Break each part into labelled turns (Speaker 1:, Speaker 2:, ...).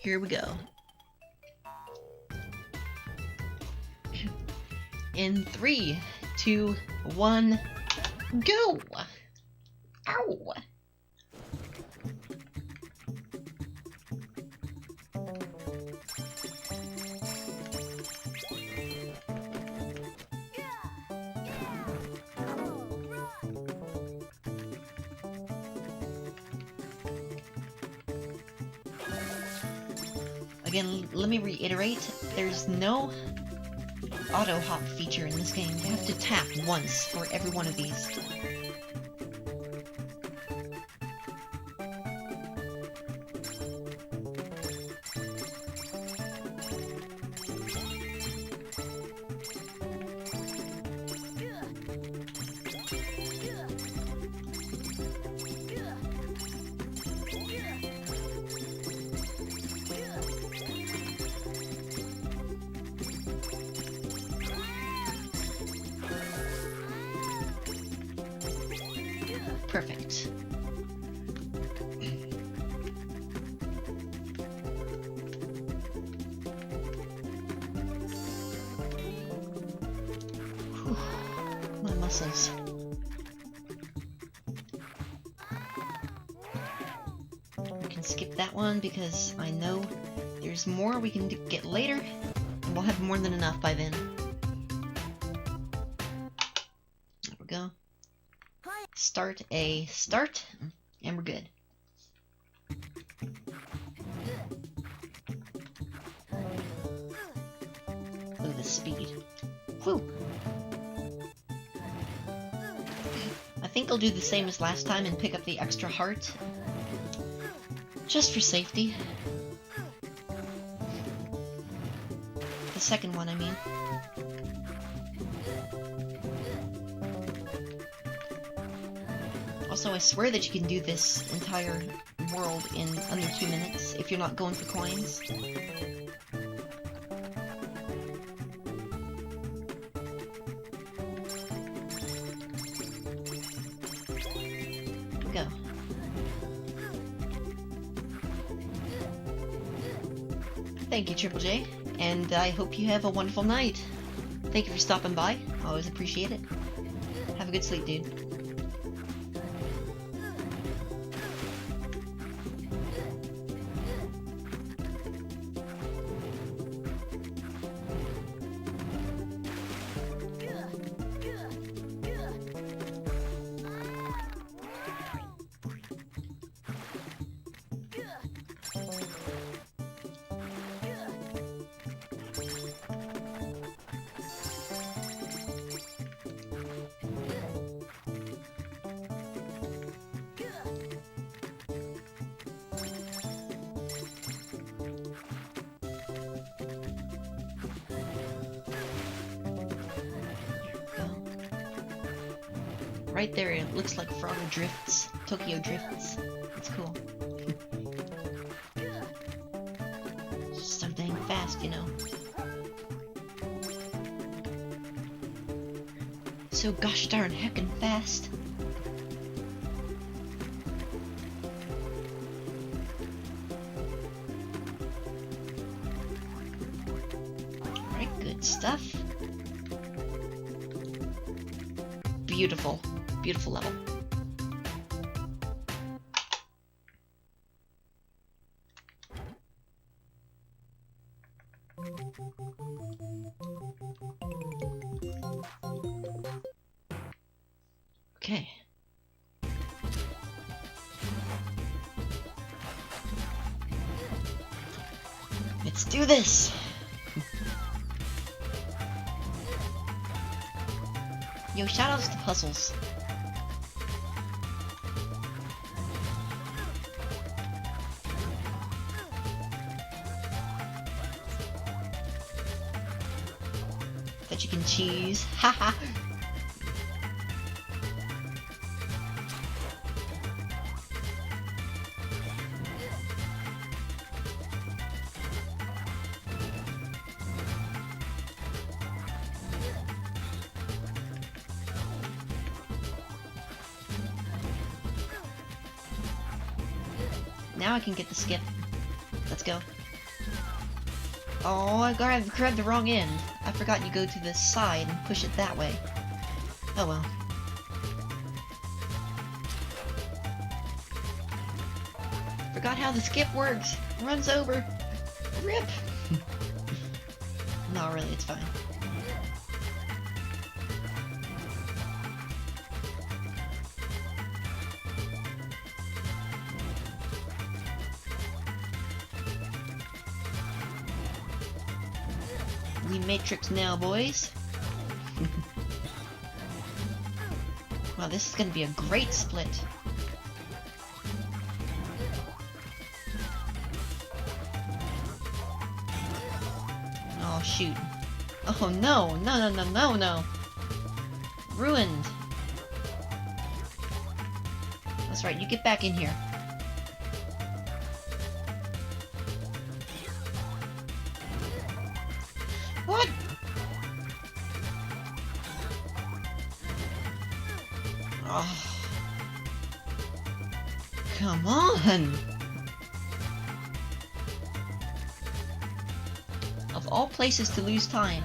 Speaker 1: Here we go. In 3, 2, 1, go! Ow! Again, let me reiterate, there's no auto hop feature in this game. You have to tap once for every one of these. Perfect. Whew. My muscles. We can skip that one because I know there's more we can get later, and we'll have more than enough by then. There we go. Start, and we're good. Look at the speed. Whew. I think I'll do the same as last time and pick up the extra heart. Just for safety. The second one, I mean. Also, I swear that you can do this entire world in under 2 minutes if you're not going for coins. Here we go. Thank you, Triple J, and I hope you have a wonderful night. Thank you for stopping by. I always appreciate it. Have a good sleep, dude. Right there, it looks like Frogger drifts. Tokyo drifts. It's cool. Just so dang fast, you know. So gosh darn heckin' fast. Alright, good stuff. Beautiful. Beautiful level. Okay. Let's do this! Yo, shoutouts to Puzzles. That you can cheese. Haha! Now I can get the skip. Let's go. Oh, I grabbed the wrong end. I forgot you go to the side and push it that way. Oh well. Forgot how the skip works. Runs over. Rip. No, really, it's fine. We Matrix now, boys. Wow, this is gonna be a great split. Oh shoot. Oh no, no, no, no, no, no. Ruined. That's right, you get back in here. What? Oh. Come on! Of all places to lose time.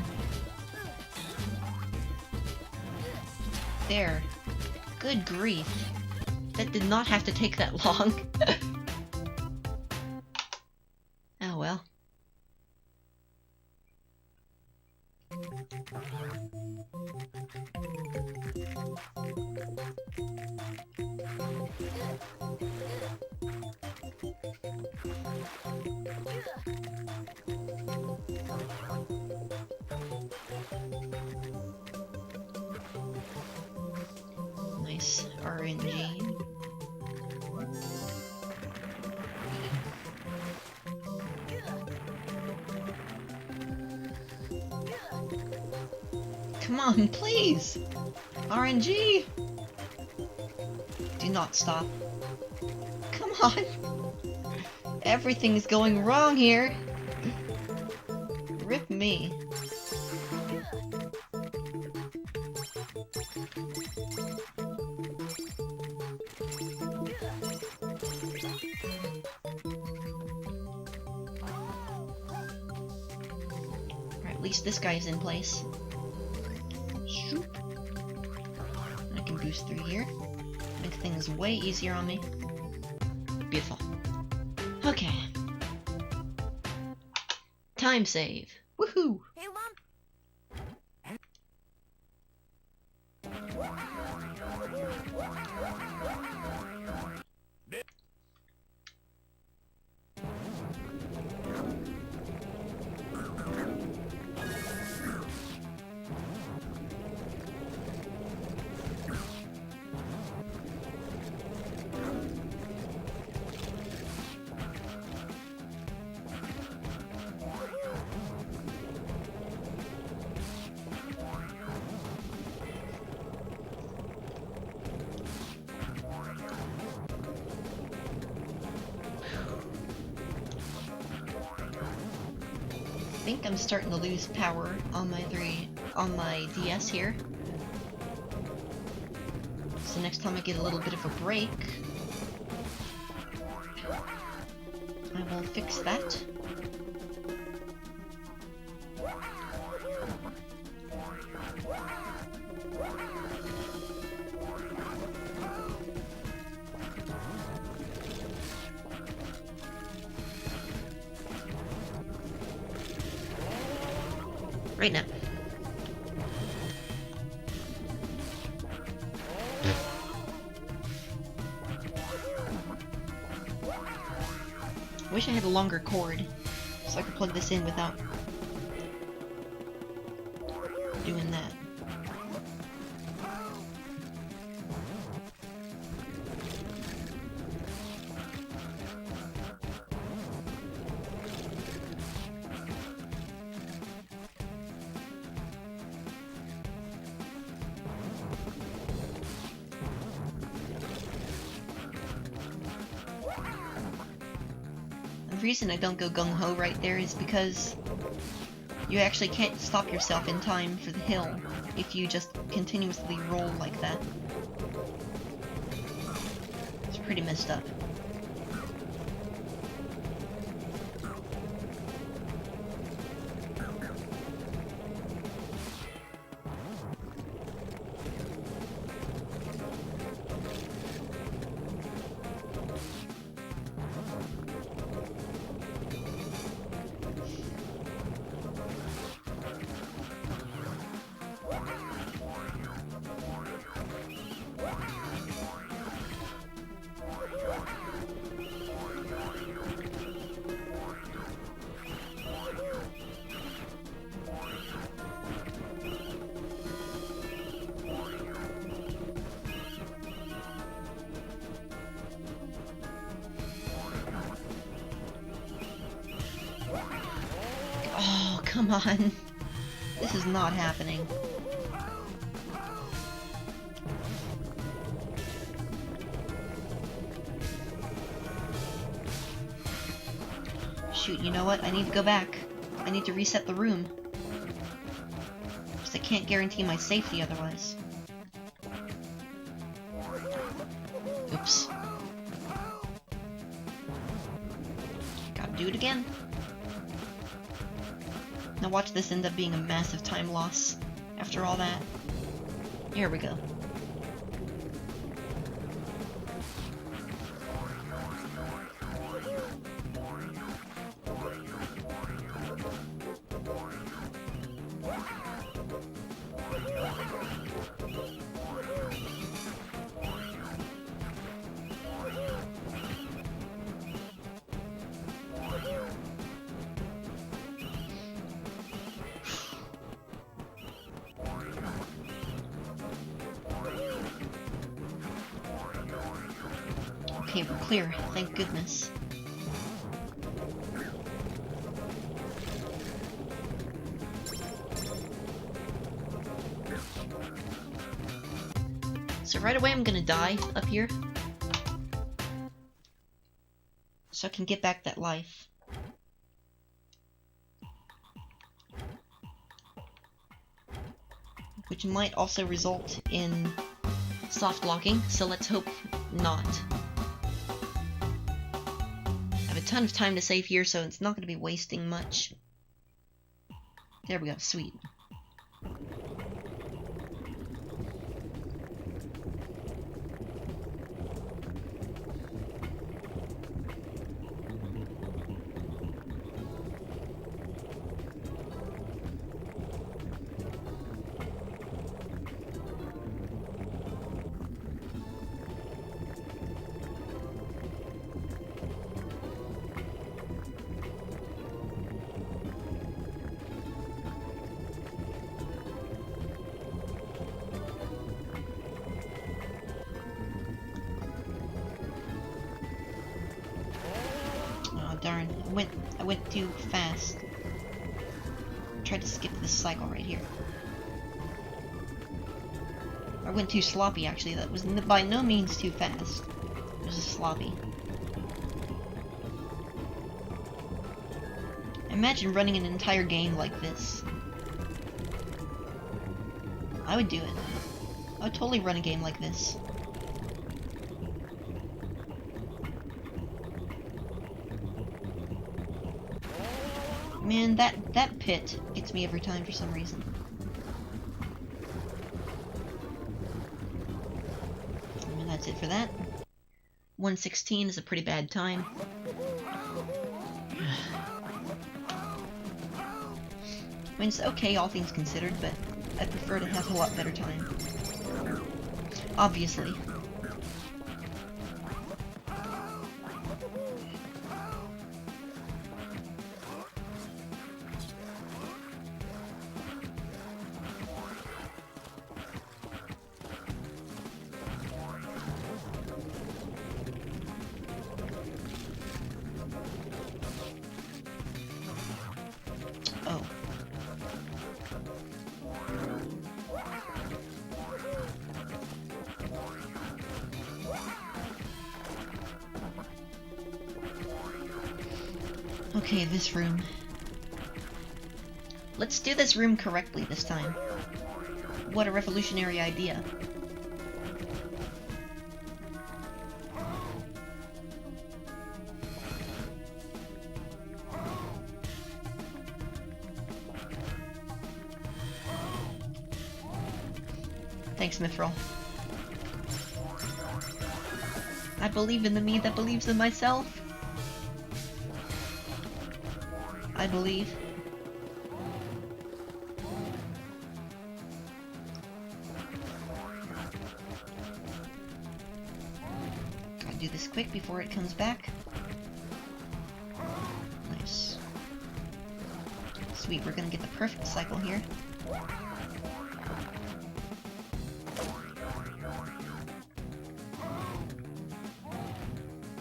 Speaker 1: There. Good grief. That did not have to take that long. Oh well. Nice RNG. Come on, please! RNG! Do not stop. Come on! Everything's going wrong here! Rip me. Alright, at least this guy's in place. Shoop. I can boost through here. Make things way easier on me. Beautiful. Okay. Time save. Woohoo!
Speaker 2: Hey, Mom.
Speaker 1: I think I'm starting to lose power on my DS here. So next time I get a little bit of a break, I will fix that. Right now. Wish I had a longer cord, so I could plug this in without doing that. The reason I don't go gung-ho right there is because you actually can't stop yourself in time for the hill if you just continuously roll like that. It's pretty messed up. come on. This is not happening. Shoot, you know what? I need to go back. I need to reset the room. Because I can't guarantee my safety otherwise. Oops. Gotta do it again. Now watch this end up being a massive time loss after all that. Here we go. Okay, we're clear, thank goodness. So right away I'm gonna die up here. So I can get back that life. Which might also result in soft locking, so let's hope not. I have a ton of time to save here, so it's not going to be wasting much. There we go, sweet. Darn, I went too fast. Tried to skip this cycle right here. I went too sloppy, actually. That was by no means too fast. It was just sloppy. Imagine running an entire game like this. I would do it. I would totally run a game like this. Man, that pit gets me every time for some reason. And that's it for that. 1:16 is a pretty bad time. I mean, it's okay, all things considered, but I prefer to have a lot better time. Obviously. Oh. Okay, this room. Let's do this room correctly this time. What a revolutionary idea. Thanks, Mithril. I believe in the me that believes in myself. I believe. Gotta do this quick before it comes back. Nice. Sweet, we're gonna get the perfect cycle here.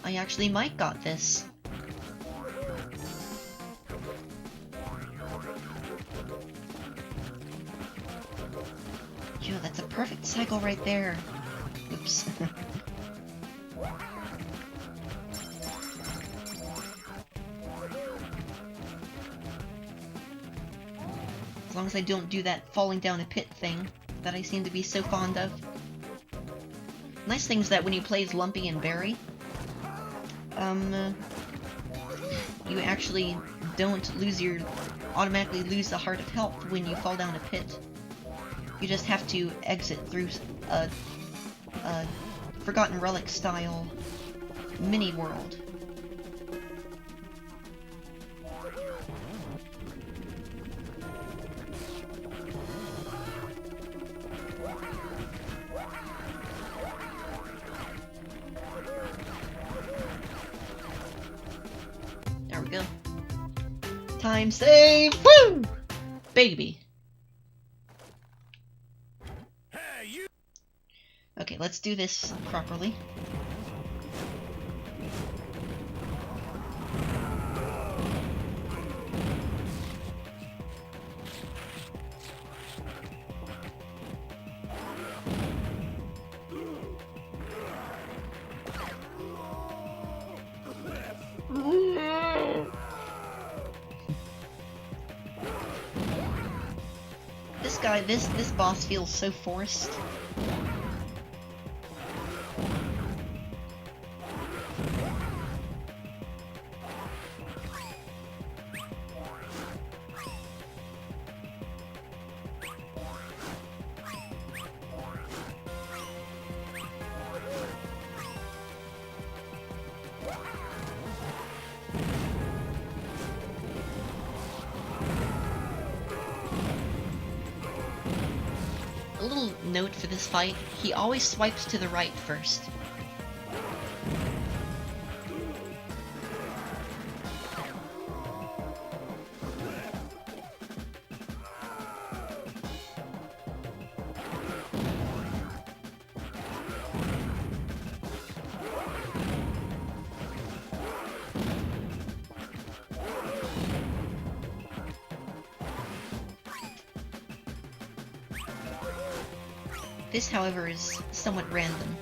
Speaker 1: I actually might got this. Joe, that's a perfect cycle right there. Oops. As long as I don't do that falling down a pit thing that I seem to be so fond of. Nice thing is that when you play as Lumpy and Barry, you actually don't automatically lose the Heart of Health when you fall down a pit. You just have to exit through a Forgotten Relic style mini world. There we go. Time save! Woo! Baby. Okay, let's do this properly. This guy, this boss feels so forced. A little note for this fight, he always swipes to the right first. This, however, is somewhat random.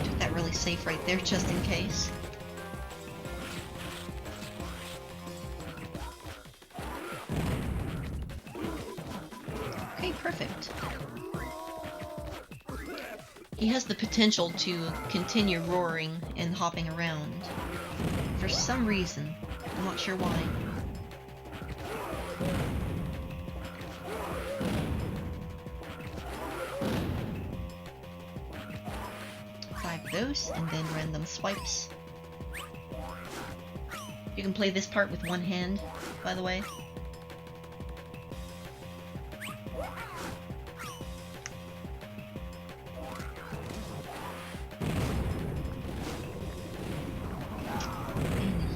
Speaker 1: Took that really safe right there, just in case. Okay, perfect. He has the potential to continue roaring and hopping around. For some reason. I'm not sure why. Five of those, and then random swipes. You can play this part with one hand, by the way.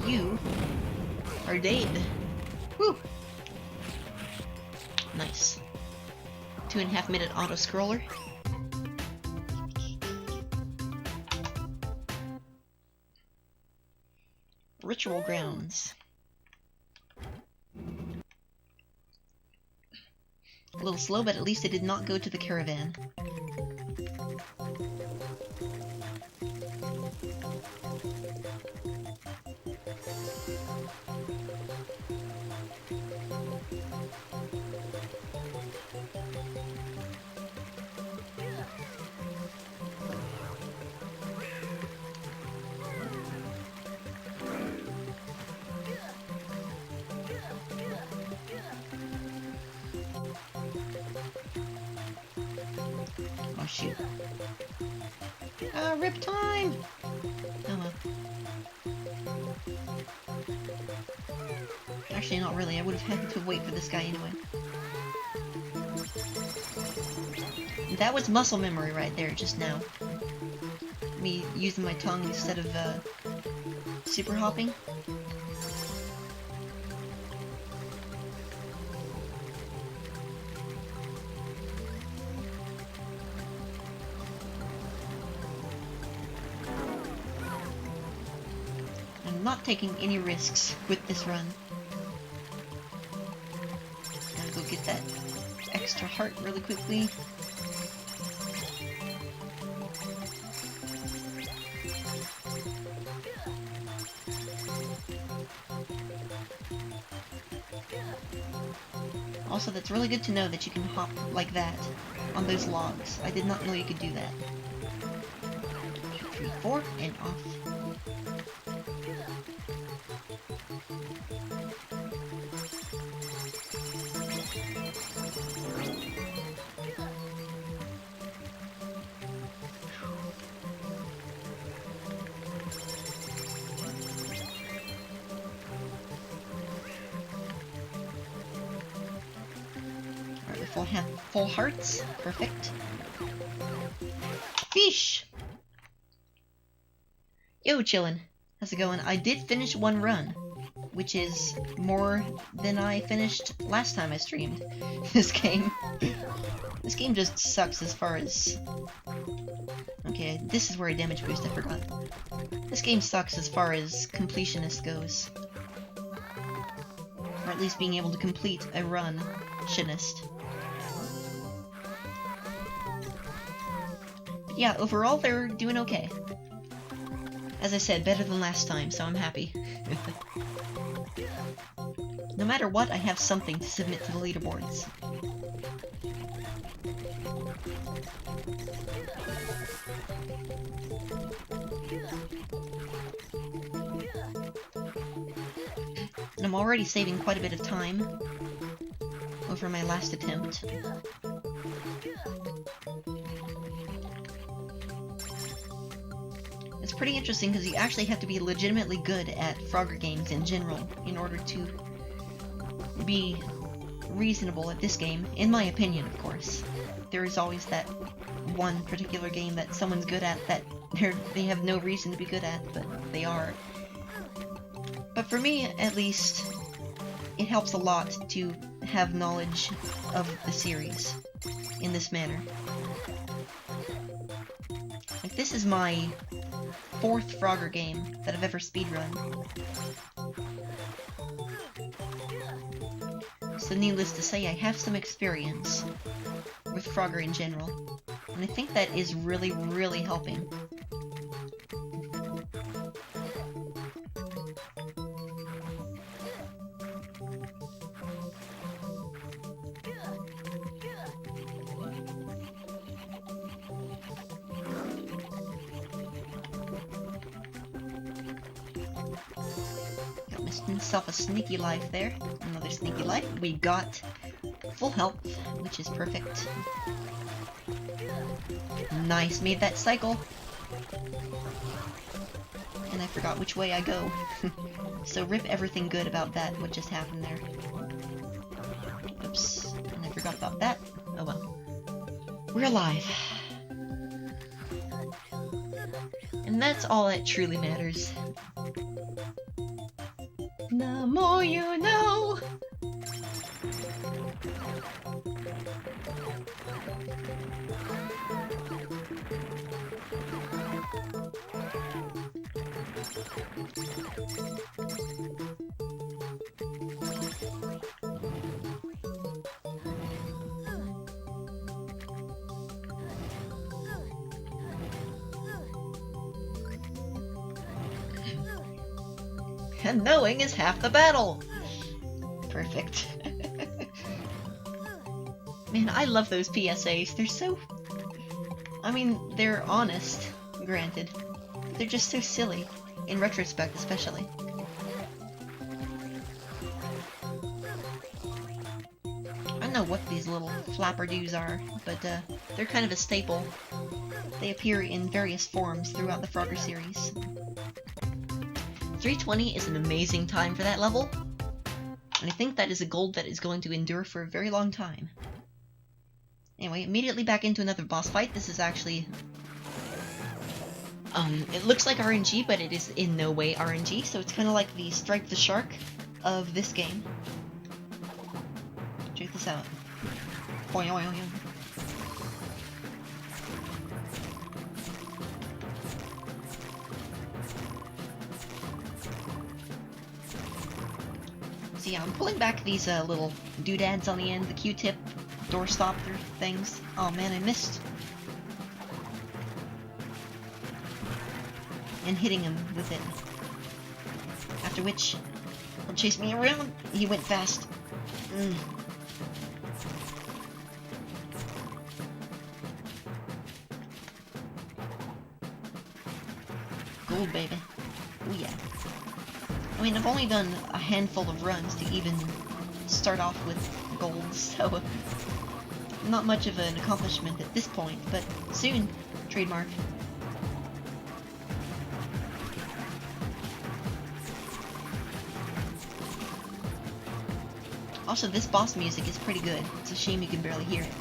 Speaker 1: You are dead. Woo! Nice. 2.5 minute auto-scroller. Ritual grounds. A little slow, but at least it did not go to the caravan. Oh shoot. Rip time! Oh well. Actually, not really. I would have had to wait for this guy anyway. That was muscle memory right there just now. Me using my tongue instead of super hopping. not taking any risks with this run. Gotta go get that extra heart really quickly. Also, that's really good to know that you can hop like that on those logs. I did not know you could do that. 3, 4, and off. Full hearts. Perfect. Fish! Yo, chillin'. How's it going? I did finish one run, which is more than I finished last time I streamed this game. This game just sucks as far as... Okay, this is where a damage boost, I forgot. This game sucks as far as completionist goes. Or at least being able to complete a run, shinist. Yeah, overall they're doing okay. As I said, better than last time, so I'm happy. No matter what, I have something to submit to the leaderboards. And I'm already saving quite a bit of time over my last attempt. It's pretty interesting because you actually have to be legitimately good at Frogger games in general in order to be reasonable at this game, in my opinion, of course. There is always that one particular game that someone's good at that they have no reason to be good at, but they are. But for me, at least, it helps a lot to have knowledge of the series in this manner. Like, this is my 4th Frogger game that I've ever speedrun. So needless to say, I have some experience with Frogger in general, and I think that is really, really helping. Himself a sneaky life there. Another sneaky life. We got full health, which is perfect. Nice, made that cycle. And I forgot which way I go. So rip everything good about that, what just happened there. Oops, and I forgot about that. Oh well. We're alive. And that's all that truly matters. The more you know. And knowing is half the battle! Perfect. Man, I love those PSAs. They're so... I mean, they're honest, granted. But they're just so silly, in retrospect especially. I don't know what these little flapper-doos are, but they're kind of a staple. They appear in various forms throughout the Frogger series. 320 is an amazing time for that level, and I think that is a gold that is going to endure for a very long time. Anyway, immediately back into another boss fight. This is actually... it looks like RNG, but it is in no way RNG, so it's kind of like the Strike the Shark of this game. Check this out. So yeah, I'm pulling back these little doodads on the end, the Q-tip door stopper things. Oh man, I missed. And hitting him with it. After which, he'll chase me around. He went fast. Gold, baby. Oh yeah. I mean, I've only done a handful of runs to even start off with gold, so not much of an accomplishment at this point, but soon. Trademark. Also, this boss music is pretty good. It's a shame you can barely hear it.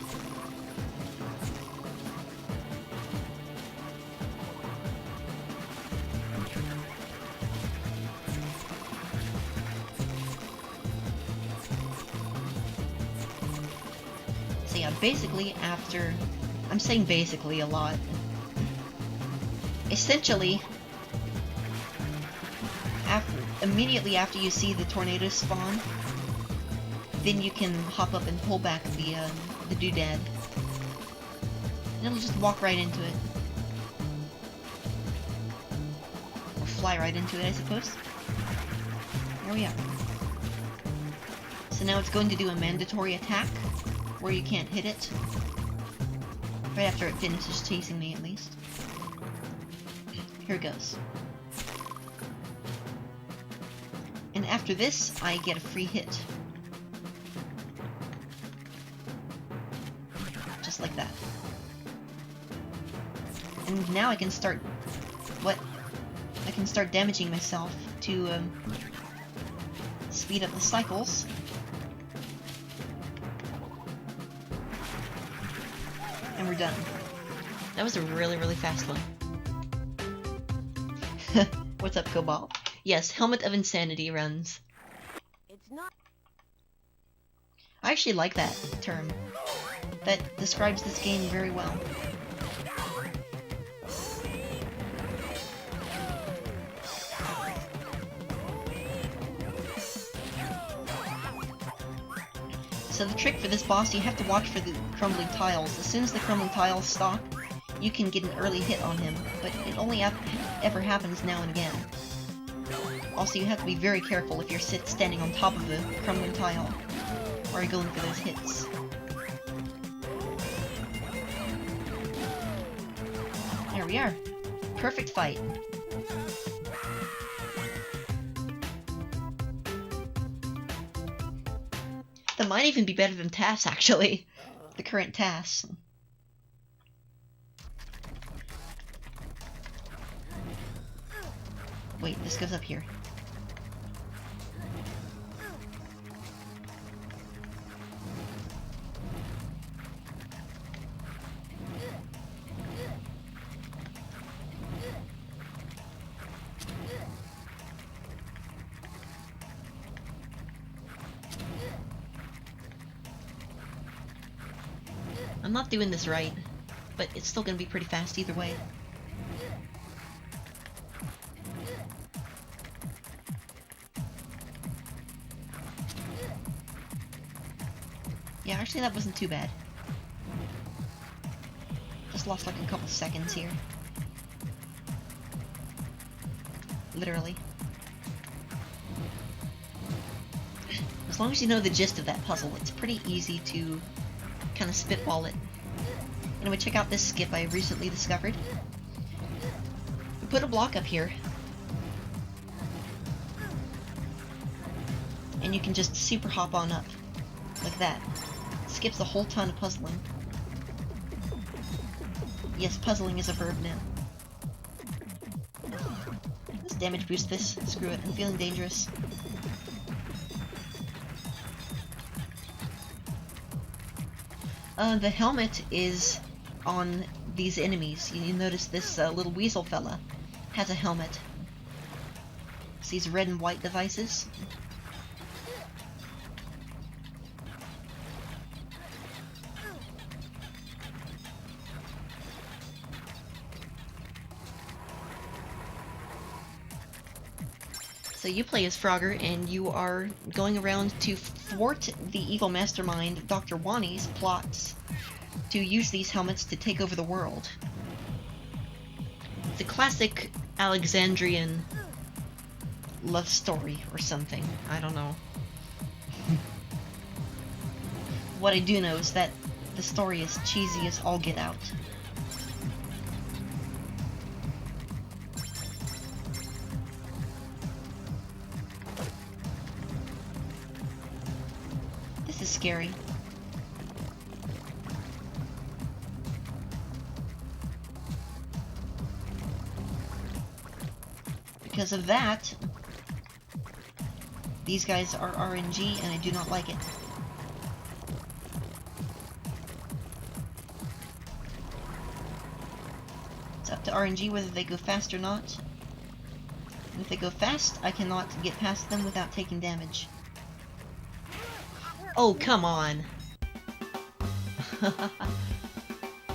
Speaker 1: So yeah, basically after... I'm saying basically a lot. Essentially, immediately after you see the tornado spawn, then you can hop up and pull back the doodad. And it'll just walk right into it. Or fly right into it, I suppose. There we are. So now it's going to do a mandatory attack, where you can't hit it. Right after it finishes chasing me, at least. Here it goes. And after this, I get a free hit. Just like that. And now I can start... What? I can start damaging myself to speed up the cycles. And we're done. That was a really, really fast one. What's up, Cobalt? Yes, Helmet of Insanity runs.
Speaker 2: It's not.
Speaker 1: I actually like that term. That describes this game very well. So the trick for this boss, you have to watch for the crumbling tiles. As soon as the crumbling tiles stop, you can get an early hit on him, but it only ever happens now and again. Also, you have to be very careful if you're standing on top of the crumbling tile, or you're going for those hits. There we are. Perfect fight. That might even be better than TAS, actually. The current TAS. Wait, this goes up here. I'm not doing this right, but it's still gonna be pretty fast either way. Yeah, actually that wasn't too bad. Just lost like a couple seconds here. Literally. As long as you know the gist of that puzzle, it's pretty easy to kind of spitball it. Anyway, check out this skip I recently discovered. We put a block up here, and you can just super hop on up, like that. Skips a whole ton of puzzling. Yes, puzzling is a verb now. Let's damage boost this. Screw it, I'm feeling dangerous. The helmet is on these enemies. You notice this little weasel fella has a helmet. It's these red and white devices. So you play as Frogger, and you are going around to thwart the evil mastermind Dr. Wani's plots to use these helmets to take over the world. It's a classic Alexandrian love story or something. I don't know. What I do know is that the story is cheesy as all get out. This is scary. Because of that, these guys are RNG and I do not like it. It's up to RNG whether they go fast or not. And if they go fast, I cannot get past them without taking damage. Oh, come on!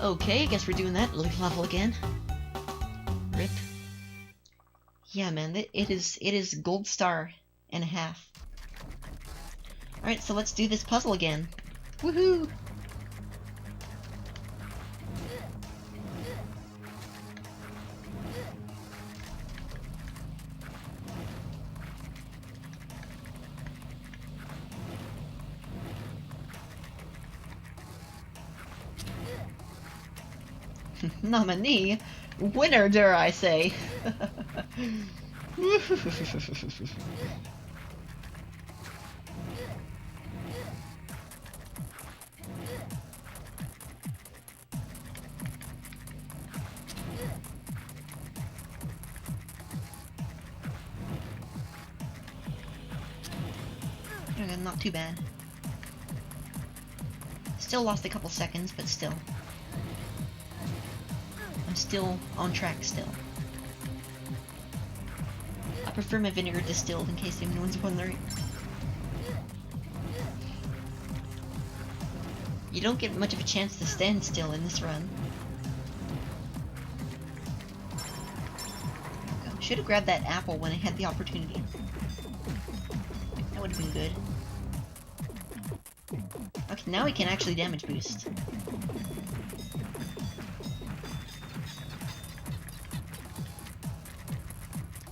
Speaker 1: Okay, I guess we're doing that level again. Rip. Yeah, man, it is gold star and a half. Alright, so let's do this puzzle again. Woohoo! Nominee? Winner, dare I say? Okay, not too bad. Still lost a couple seconds, but still. I'm still on track still. I prefer my vinegar distilled, in case anyone's wondering. You don't get much of a chance to stand still in this run. Should have grabbed that apple when I had the opportunity. That would have been good. Okay, now we can actually damage boost.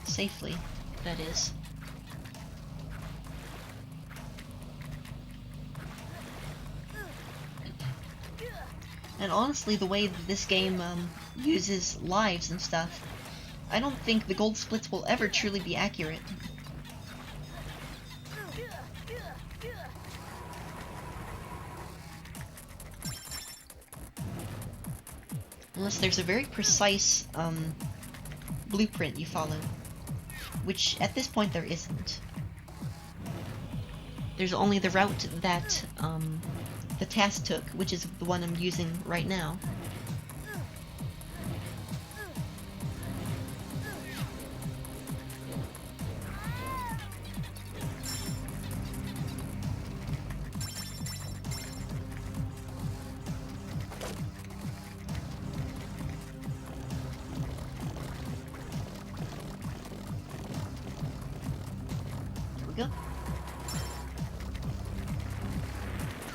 Speaker 1: Safely, that is. And honestly, the way that this game uses lives and stuff, I don't think the gold splits will ever truly be accurate. Unless there's a very precise blueprint you follow. Which, at this point, there isn't. There's only the route that the task took, which is the one I'm using right now.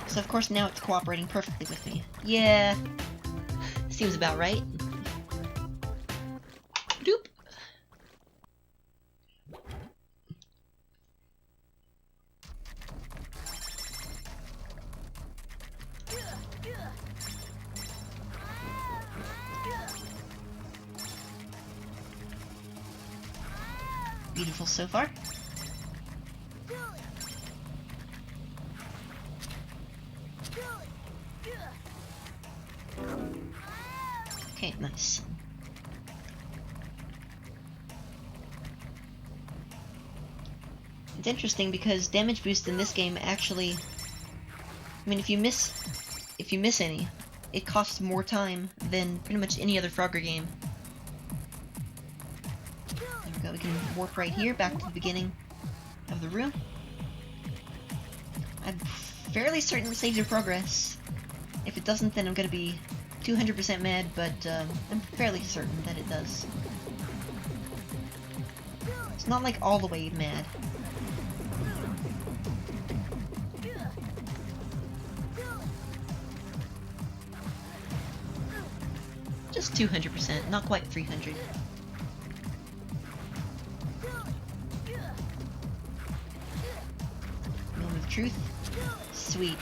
Speaker 1: So of course now it's cooperating perfectly with me. Yeah, seems about right. Doop. Beautiful so far. Okay, nice. It's interesting because damage boost in this game actually, I mean, if you miss any, it costs more time than pretty much any other Frogger game. There we go, we can warp right here back to the beginning of the room. I'm fairly certain it saves your progress. If it doesn't, then I'm gonna be 200% mad, but I'm fairly certain that it does. It's not like all the way mad. Just 200%, not quite 300. Moment of truth. Sweet.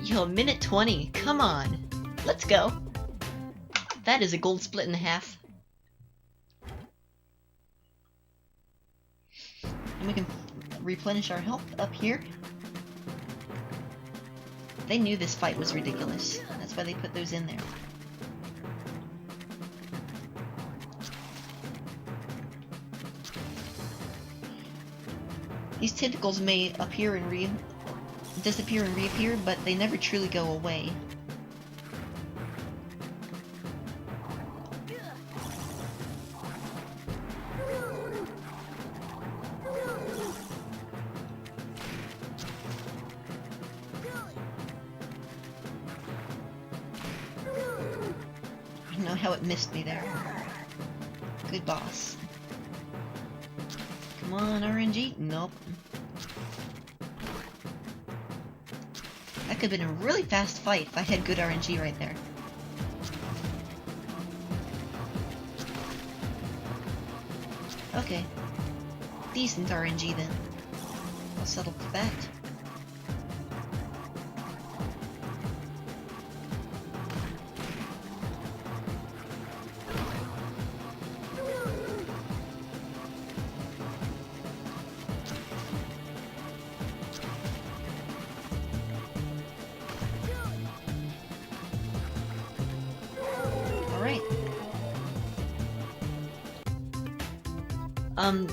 Speaker 1: Yo, minute 20. Come on. Let's go. That is a gold split in half. And we can replenish our health up here. They knew this fight was ridiculous. That's why they put those in there. These tentacles may appear and disappear and reappear, but they never truly go away. I don't know how it missed me there. Good boss. Come on, RNG. Nope. That could have been a really fast fight if I had good RNG right there. Okay. Decent RNG then. I'll settle for that.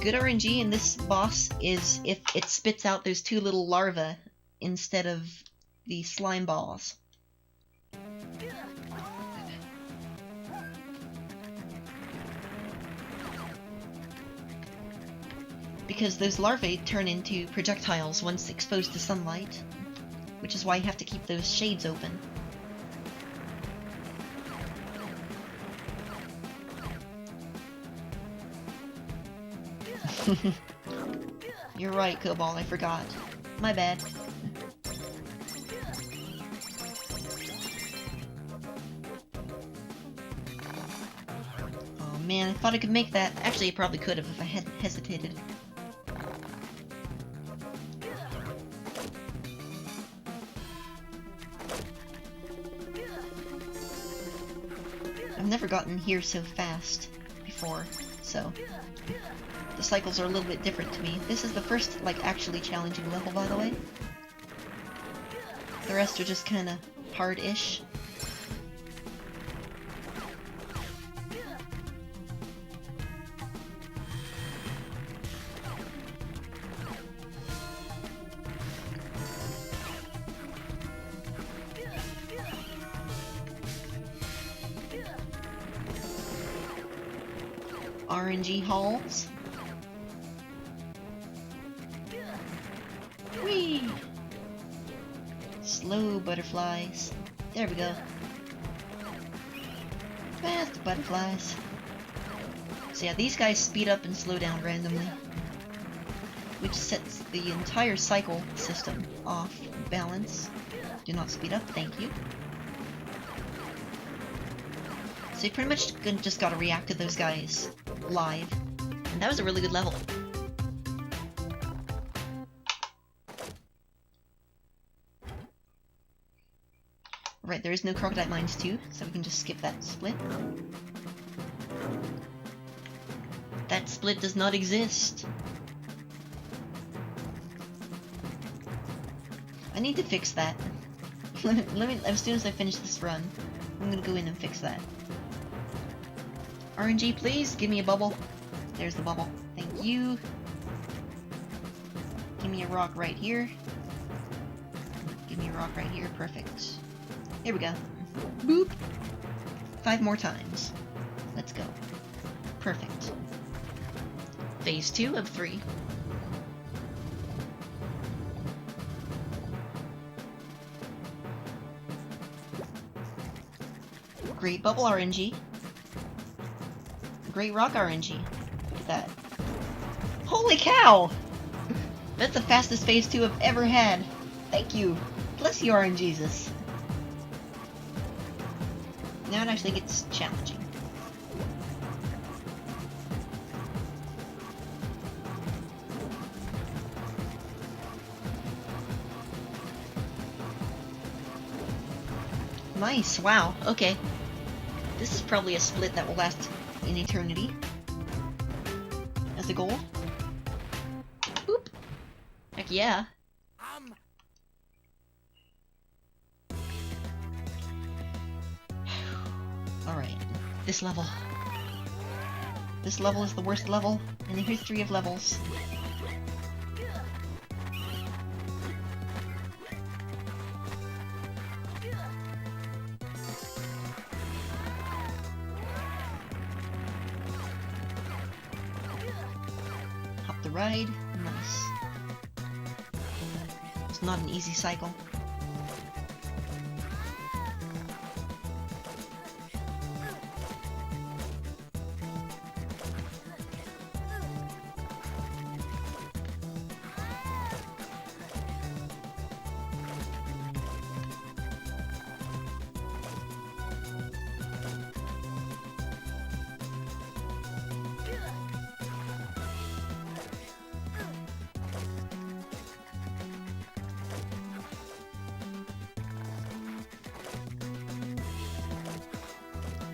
Speaker 1: Good RNG in this boss is if it spits out those two little larvae instead of the slime balls. Because those larvae turn into projectiles once exposed to sunlight, which is why you have to keep those shades open. You're right, Cobalt, I forgot. My bad. Oh man, I thought I could make that. Actually, I probably could have if I hadn't hesitated. I've never gotten here so fast before, so the cycles are a little bit different to me. This is the first, like, actually challenging level, by the way. The rest are just kinda hard-ish. RNG halls. Whee! Slow butterflies. There we go. Fast butterflies. So yeah, these guys speed up and slow down randomly, which sets the entire cycle system off balance. Do not speed up, thank you. So you pretty much just gotta react to those guys live. And that was a really good level. Right, there is no Crocodile Mines 2, so we can just skip that split. That split does not exist. I need to fix that. let me, as soon as I finish this run, I'm gonna go in and fix that. RNG, please, give me a bubble. There's the bubble. Thank you. Give me a rock right here. Give me a rock right here. Perfect. Here we go. Boop. 5 more times. Let's go. Perfect. Phase 2 of 3. Great bubble RNG. Great rock RNG. Look at that. Holy cow! That's the fastest phase 2 I've ever had. Thank you. Bless you, RNGesus. Now it actually gets challenging. Nice, wow, okay. This is probably a split that will last in eternity. As a goal. Boop. Heck yeah. Alright, this level. This level is the worst level in the history of levels. Hop the ride. Nice. It's not an easy cycle.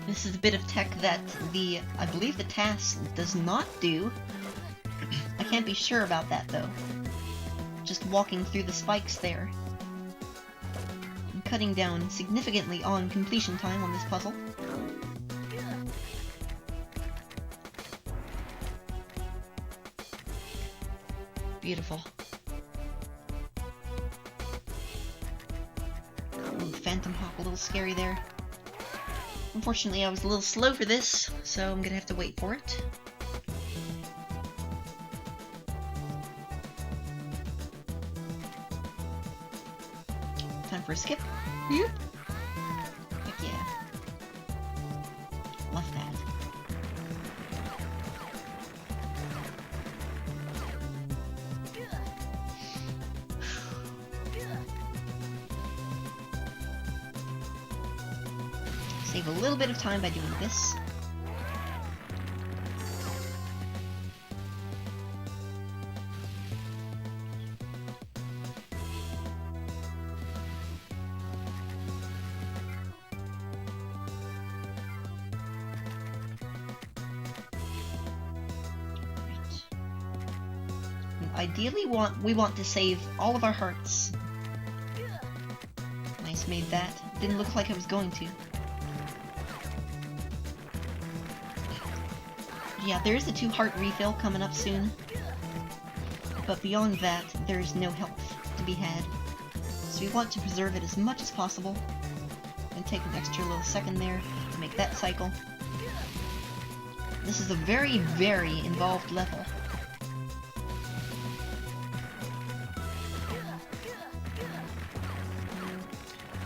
Speaker 1: This is a bit of tech that I believe the task does not do. I can't be sure about that though. Just walking through the spikes there. I'm cutting down significantly on completion time on this puzzle. Beautiful. Ooh, Phantom Hop, a little scary there. Unfortunately, I was a little slow for this, so I'm gonna have to wait for it. Time for a skip. Yep. Heck yeah. Love that. Save a little bit of time by doing this. Ideally, we want to save all of our hearts. Nice, made that. Didn't look like I was going to. Yeah, there is a 2 heart refill coming up soon. But beyond that, there's no health to be had. So we want to preserve it as much as possible. And take an extra little second there to make that cycle. This is a very, very involved level.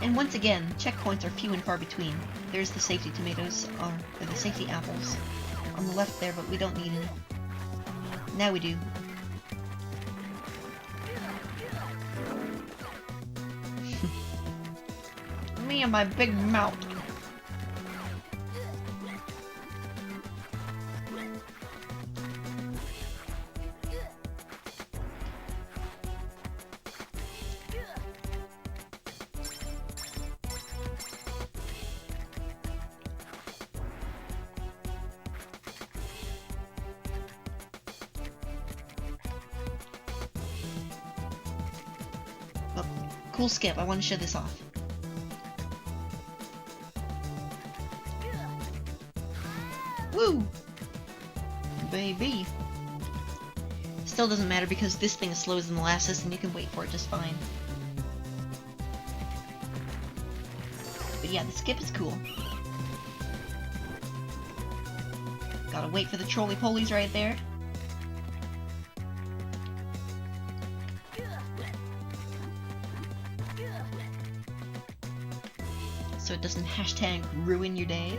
Speaker 1: And once again, checkpoints are few and far between. There's the safety tomatoes, or the safety apples, on the left there, but we don't need any. Now we do. Me and my big mouth. Oh, cool skip. I want to show this off. Woo! Baby! Still doesn't matter because this thing is slower than molasses and you can wait for it just fine. But yeah, the skip is cool. Gotta wait for the trolley-polies right there. So so it doesn't hashtag ruin your day.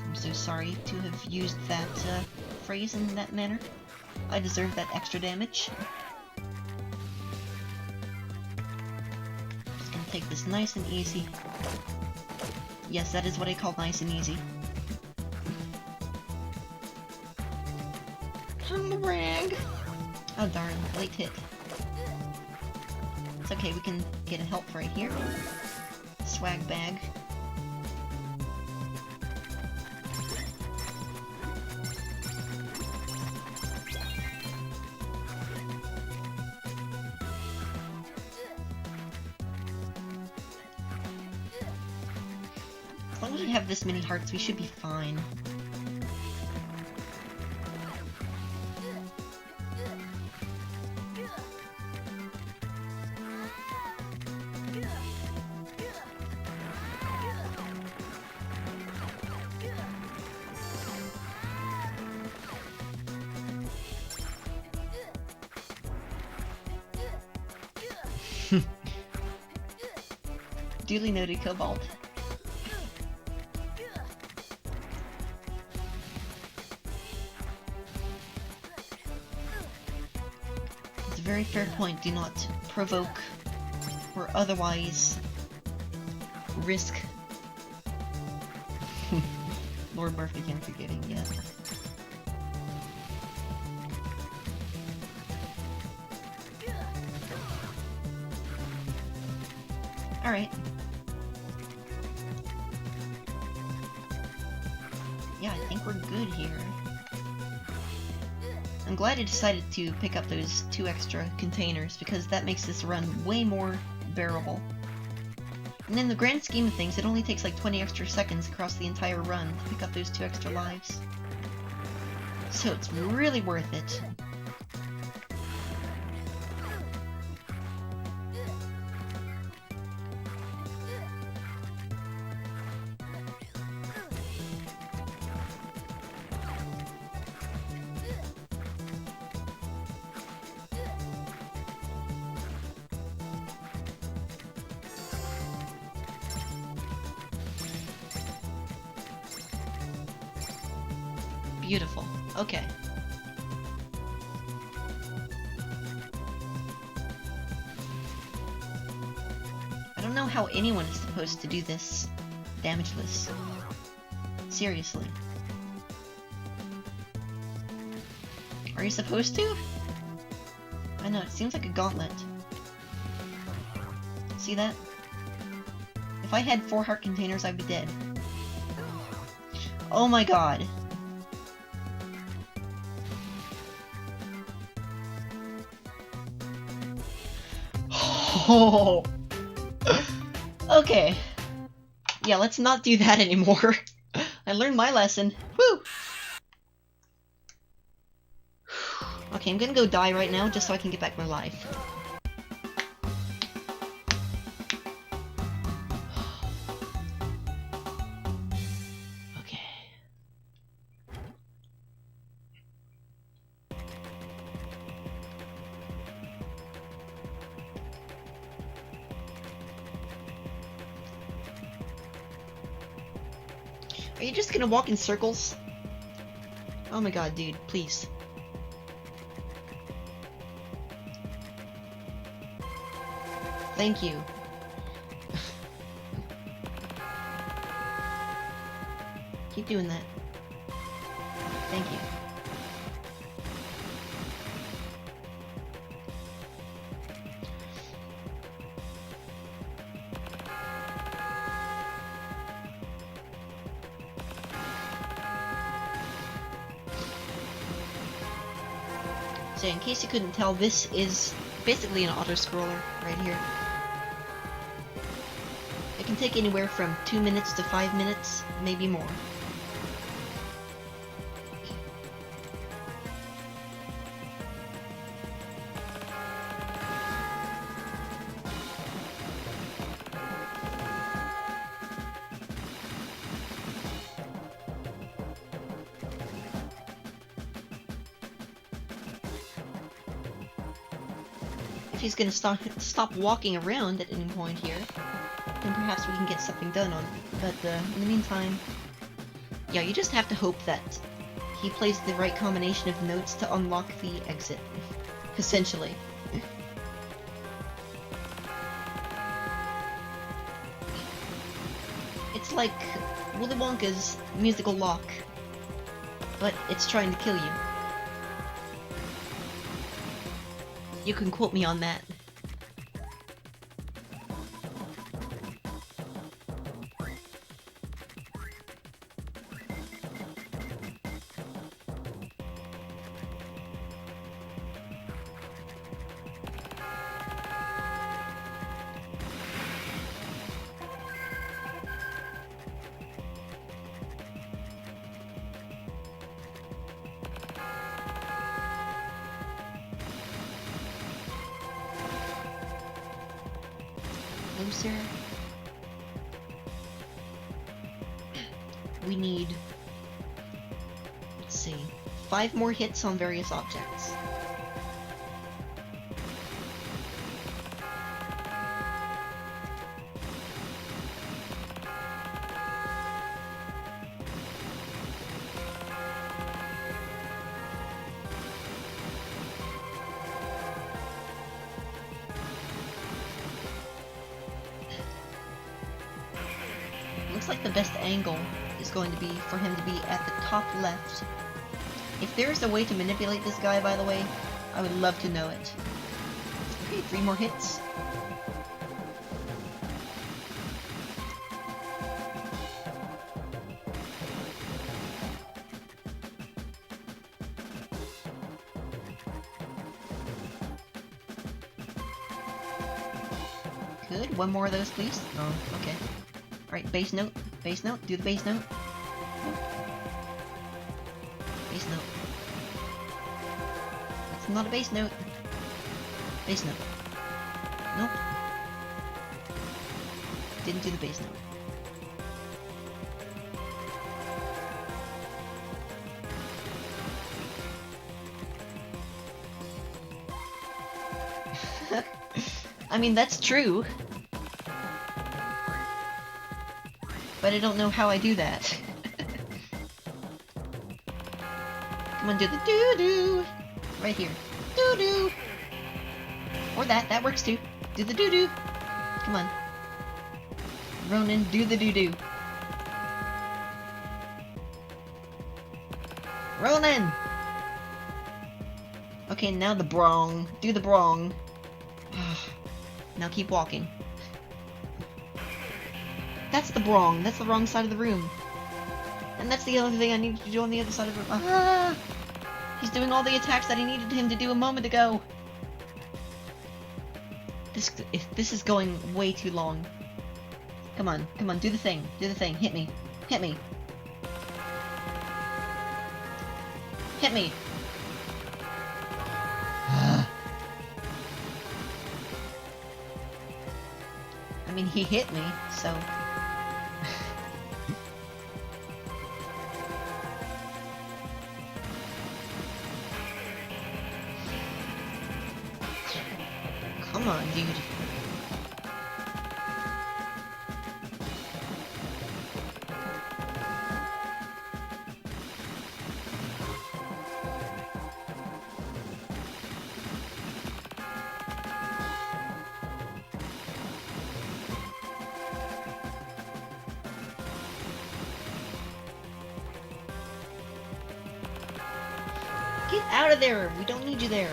Speaker 1: I'm so sorry to have used that phrase in that manner. I deserve that extra damage. Just gonna take this nice and easy. Yes, that is what I call nice and easy. Brag. Oh darn, late hit. It's okay, we can get a help right here. Swag bag. As long as we have this many hearts, we should be fine. Duly noted, Cobalt. It's a very fair point. Do not provoke or otherwise risk. Lord Murphy can't forgetting yet. Alright. Yeah, I think we're good here. I'm glad I decided to pick up those 2 extra containers, because that makes this run way more bearable. And in the grand scheme of things, it only takes like 20 extra seconds across the entire run to pick up those 2 extra lives. So it's really worth it. Beautiful. Okay. I don't know how anyone is supposed to do this damageless. Seriously. Are you supposed to? I know, it seems like a gauntlet. See that? If I had 4 heart containers, I'd be dead. Oh my god. Oh. Okay. Yeah, let's not do that anymore. I learned my lesson. Woo! Okay, I'm gonna go die right now just so I can get back my life. Okay. Are you just gonna walk in circles? Oh my god, dude, please. Thank you. Keep doing that. Thank you. So in case you couldn't tell, this is basically an auto-scroller right here. It can take anywhere from 2 minutes to 5 minutes, maybe more. If he's gonna stop walking around at any point here, then perhaps we can get something done on it. But in the meantime, yeah, you just have to hope that he plays the right combination of notes to unlock the exit, essentially. It's like Willy Wonka's musical lock, but it's trying to kill you. You can quote me on that. Closer. We need, let's see, 5 more hits on various objects. Looks like the best angle is going to be for him to be at the top left. If there's a way to manipulate this guy, by the way, I would love to know it. Okay, 3 more hits. Good, 1 more of those, please. Oh, okay. Alright, bass note, do the bass note. Bass note. That's not a bass note. Bass note. Nope. Didn't do the bass note. I mean, that's true. But I don't know how I do that. Come on, do the doo-doo! Right here. Doo-doo! Or that works too. Do the doo-doo! Come on. Ronan, do the doo-doo. Ronan! Okay, now the brong. Do the brong. Now keep walking. That's the brong. That's the wrong side of the room. And that's the other thing I needed to do on the other side of the room. Ah! He's doing all the attacks that I needed him to do a moment ago. This is going way too long. Come on, do the thing. Do the thing. Hit me. Hit me. Hit me. I mean, he hit me, so... Come on, dude. Get out of there! We don't need you there.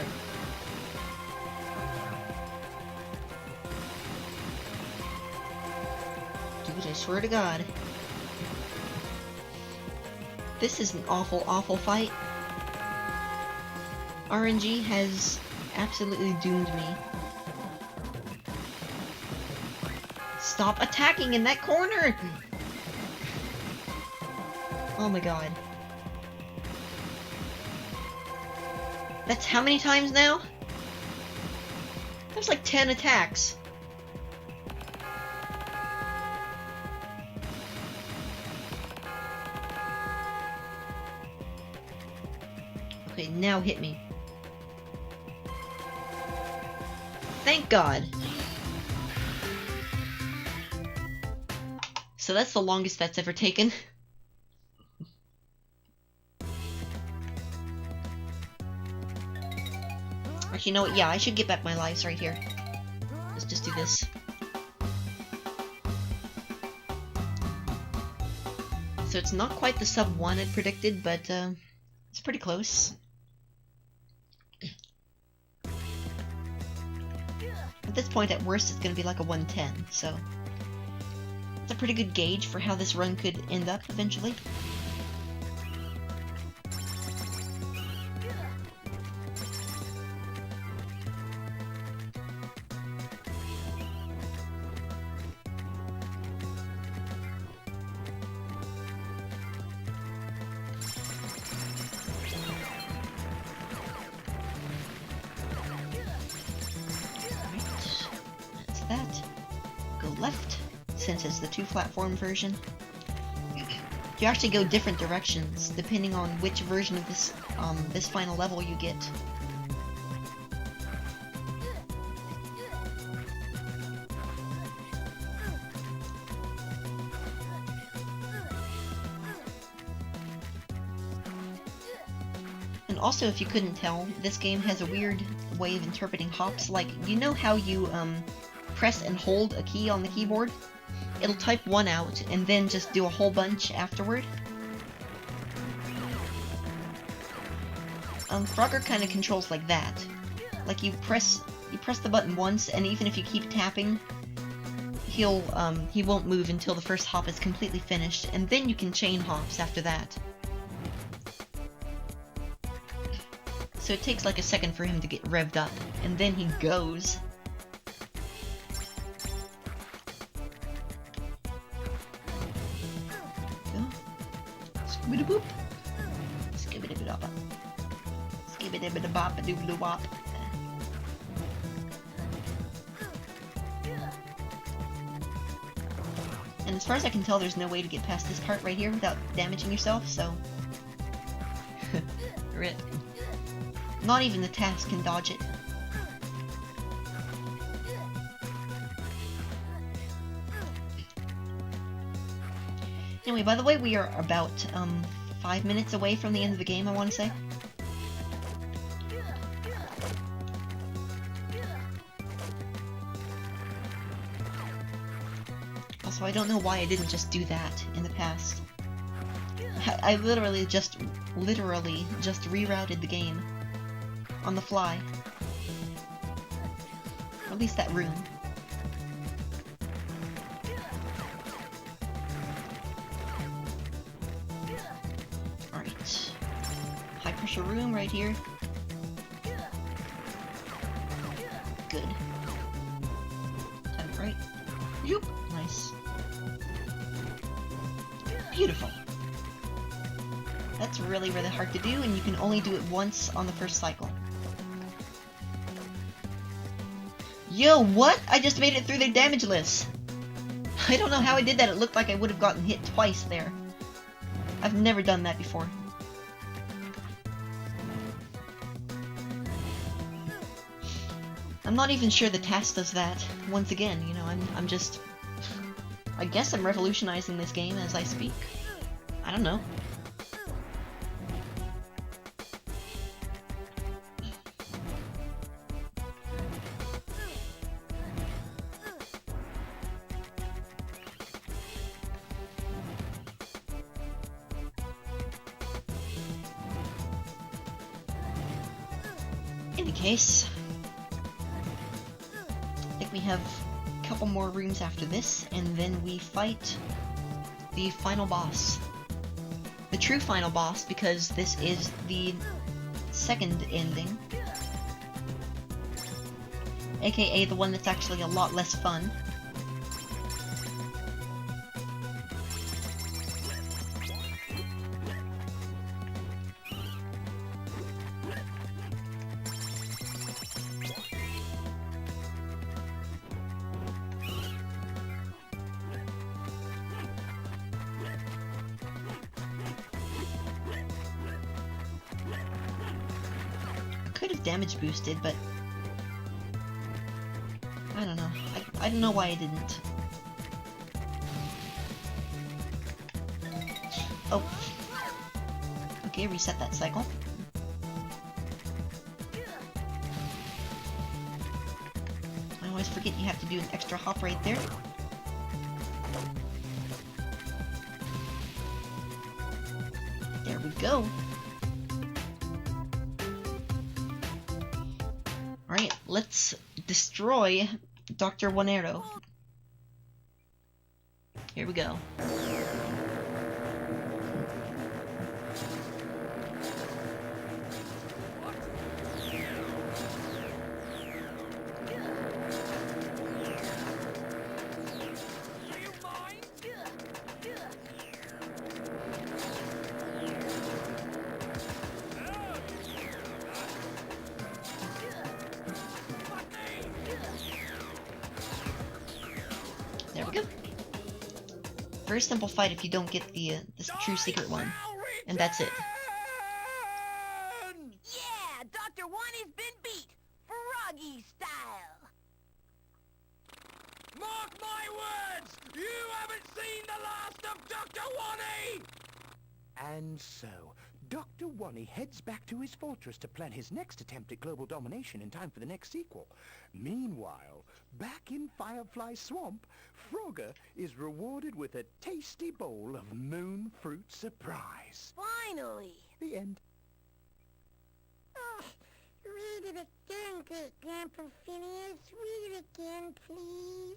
Speaker 1: Dude, I swear to God. This is an awful, awful fight. RNG has absolutely doomed me. Stop attacking in that corner! Oh my God. That's how many times now? There's like 10 attacks. Okay, now hit me. Thank God! So that's the longest that's ever taken. Actually, you know what? Yeah, I should get back my lives right here. Let's just do this. So it's not quite the sub 1 I'd predicted, but it's pretty close. At this point, at worst, it's going to be like a 110, so it's a pretty good gauge for how this run could end up eventually. That. Go left, since it's the 2 platform version. You actually go different directions depending on which version of this this final level you get. And also, if you couldn't tell, this game has a weird way of interpreting hops. Like, you know how you press and hold a key on the keyboard? It'll type one out and then just do a whole bunch afterward. Frogger kind of controls like that. Like you press the button once, and even if you keep tapping, he won't move until the first hop is completely finished, and then you can chain hops after that. So it takes like a second for him to get revved up, and then he goes. Skibidi-boop. Skibidi-bidi-bop. Skibidi-bidi-bop-a-doo-doo-wop. And as far as I can tell, there's no way to get past this part right here without damaging yourself, so... Rip. Not even the task can dodge it. Anyway, by the way, we are about 5 minutes away from the end of the game, I want to say. Also, I don't know why I didn't just do that in the past. I literally just rerouted the game on the fly. Or at least that room. Alright. High pressure room right here. Good. Time it right. Yoop! Nice. Beautiful. That's really, really hard to do, and you can only do it once on the first cycle. Yo, what? I just made it through the damage list. I don't know how I did that. It looked like I would have gotten hit twice there. I've never done that before. I'm not even sure the task does that. Once again, you know, I'm just... I guess I'm revolutionizing this game as I speak. I don't know. In any case, I think we have a couple more rooms after this, and then we fight the final boss. The true final boss, because this is the second ending. AKA the one that's actually a lot less fun. Could have damage boosted, but I don't know why I didn't. Oh. Okay, reset that cycle. I always forget you have to do an extra hop right there. There we go. Alright, let's destroy Dr. Wanero. Here we go. There we go. Very simple fight if you don't get the true secret one. And that's it.
Speaker 2: Yeah, Dr. Wonny's been beat. Froggy style.
Speaker 3: Mark my words! You haven't seen the last of Dr. Wonny!
Speaker 4: And so, Dr. Wonny heads back to his fortress to plan his next attempt at global domination in time for the next sequel. Meanwhile, back in Firefly Swamp, Frogger is rewarded with a tasty bowl of moon fruit surprise.
Speaker 2: Finally.
Speaker 4: The end.
Speaker 2: Oh, read it again, Grandpa Phineas. Read it again, please.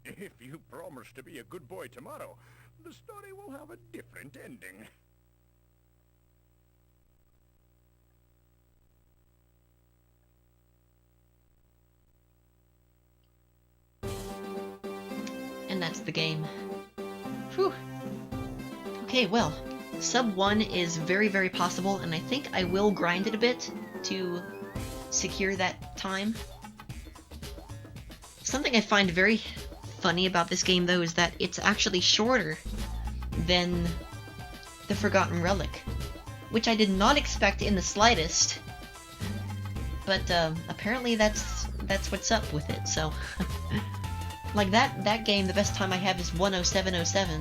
Speaker 3: If you promise to be a good boy tomorrow, the story will have a different ending.
Speaker 1: And that's the game. Whew. Okay, well, sub 1 is very, very possible, and I think I will grind it a bit to secure that time. Something I find very funny about this game, though, is that it's actually shorter than the Forgotten Relic, which I did not expect in the slightest, but apparently that's what's up with it, so... Like that game, the best time I have is 1:07:07,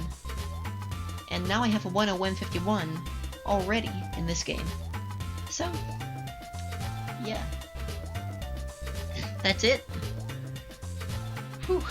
Speaker 1: and now I have a 1:01:51 already in this game. So, yeah. That's it. Whew.